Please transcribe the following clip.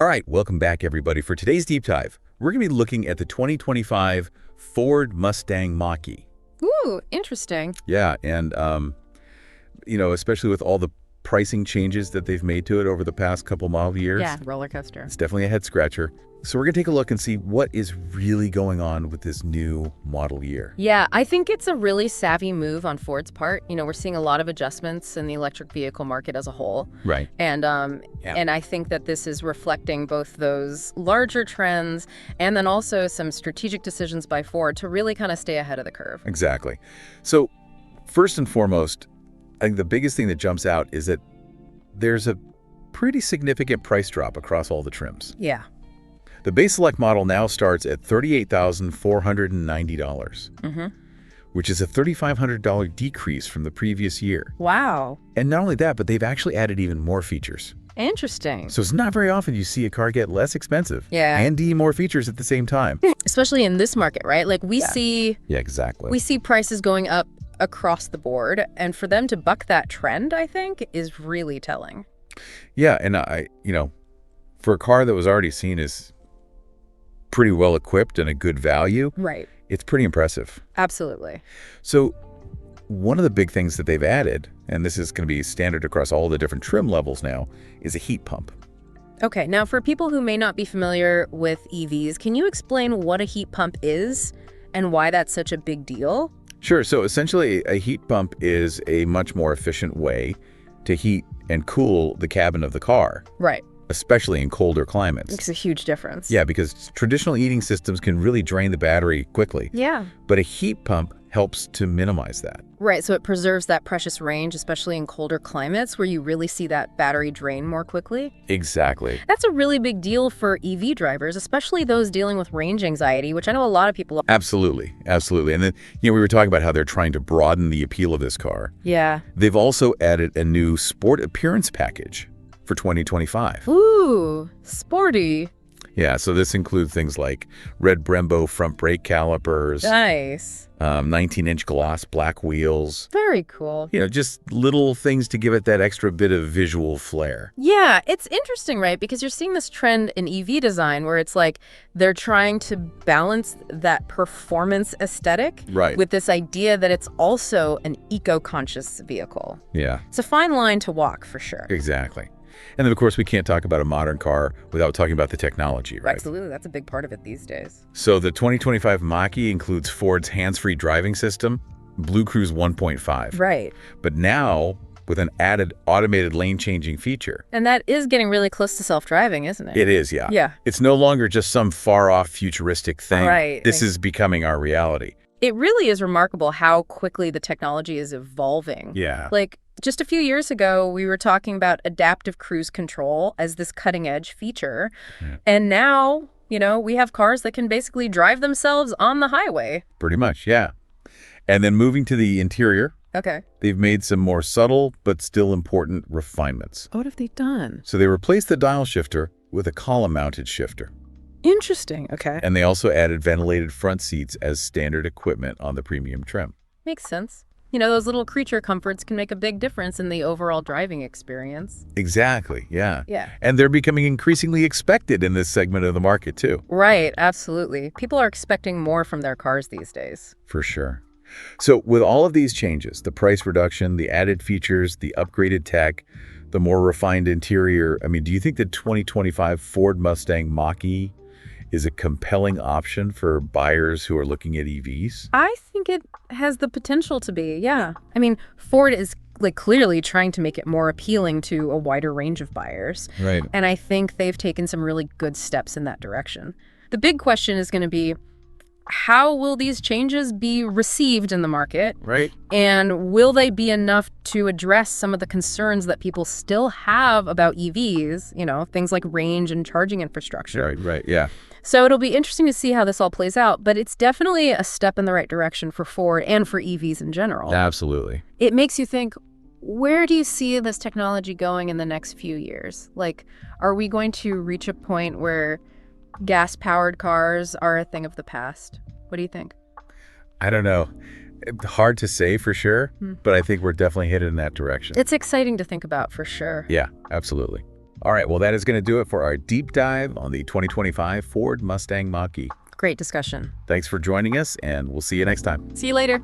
All right, welcome back, everybody. For today's deep dive, we're going to be looking at the 2025 Ford Mustang Mach-E. Ooh, interesting. Yeah, and, especially with all the pricing changes that they've made to it over the past couple model years. Yeah, roller coaster. It's definitely a head-scratcher. So we're going to take a look and see what is really going on with this new model year. Yeah, I think it's a really savvy move on Ford's part. We're seeing a lot of adjustments in the electric vehicle market as a whole. Right. And I think that this is reflecting both those larger trends and then also some strategic decisions by Ford to really kind of stay ahead of the curve. Exactly. So first and foremost, I think the biggest thing that jumps out is that there's a pretty significant price drop across all the trims. Yeah. The base select model now starts at $38,490, which is a $3,500 decrease from the previous year. Wow. And not only that, but they've actually added even more features. Interesting. So it's not very often you see a car get less expensive and more features at the same time. Especially in this market, right? Like we see prices going up across the board, and for them to buck that trend, I think, is really telling. Yeah, and for a car that was already seen as pretty well equipped and a good value, right, it's pretty impressive. Absolutely. So one of the big things that they've added, and this is going to be standard across all the different trim levels now, is a heat pump. Okay, now for people who may not be familiar with EVs, can you explain what a heat pump is and why that's such a big deal? Sure. So essentially, a heat pump is a much more efficient way to heat and cool the cabin of the car. Right. Especially in colder climates. Makes a huge difference. Yeah, because traditional heating systems can really drain the battery quickly. Yeah. But a heat pump helps to minimize that. Right, so it preserves that precious range, especially in colder climates where you really see that battery drain more quickly. Exactly. That's a really big deal for EV drivers, especially those dealing with range anxiety, which I know a lot of people are. Absolutely. Absolutely. And then, we were talking about how they're trying to broaden the appeal of this car. Yeah. They've also added a new sport appearance package for 2025. Ooh, sporty. Yeah, so this includes things like red Brembo front brake calipers. Nice. 19-inch gloss black wheels. Very cool. Just little things to give it that extra bit of visual flair. Yeah, it's interesting, right? Because you're seeing this trend in EV design where it's like they're trying to balance that performance aesthetic with this idea that it's also an eco-conscious vehicle. Yeah. It's a fine line to walk, for sure. Exactly. And then, of course, we can't talk about a modern car without talking about the technology, right? Absolutely. That's a big part of it these days. So the 2025 Mach-E includes Ford's hands-free driving system, Blue Cruise 1.5. Right. But now with an added automated lane-changing feature. And that is getting really close to self-driving, isn't it? It is, yeah. Yeah. It's no longer just some far-off futuristic thing. Right. This is becoming our reality. It really is remarkable how quickly the technology is evolving. Yeah. Like, just a few years ago, we were talking about adaptive cruise control as this cutting-edge feature. Yeah. And now, we have cars that can basically drive themselves on the highway. Pretty much, yeah. And then moving to the interior. Okay. They've made some more subtle but still important refinements. What have they done? So they replaced the dial shifter with a column-mounted shifter. Interesting. Okay. And they also added ventilated front seats as standard equipment on the premium trim. Makes sense. Those little creature comforts can make a big difference in the overall driving experience. Exactly, yeah. Yeah. And they're becoming increasingly expected in this segment of the market, too. Right, absolutely. People are expecting more from their cars these days. For sure. So with all of these changes, the price reduction, the added features, the upgraded tech, the more refined interior, do you think the 2025 Ford Mustang Mach-E is a compelling option for buyers who are looking at EVs? I think it has the potential to be, yeah. Ford is clearly trying to make it more appealing to a wider range of buyers. Right. And I think they've taken some really good steps in that direction. The big question is going to be, how will these changes be received in the market? Right. And will they be enough to address some of the concerns that people still have about EVs, things like range and charging infrastructure? Right, yeah. So it'll be interesting to see how this all plays out, but it's definitely a step in the right direction for Ford and for EVs in general. Absolutely. It makes you think, where do you see this technology going in the next few years? Are we going to reach a point where gas-powered cars are a thing of the past? What do you think? I don't know. Hard to say for sure, but I think we're definitely headed in that direction. It's exciting to think about for sure. Yeah, absolutely. All right, well, that is going to do it for our deep dive on the 2025 Ford Mustang Mach-E. Great discussion. Thanks for joining us, and we'll see you next time. See you later.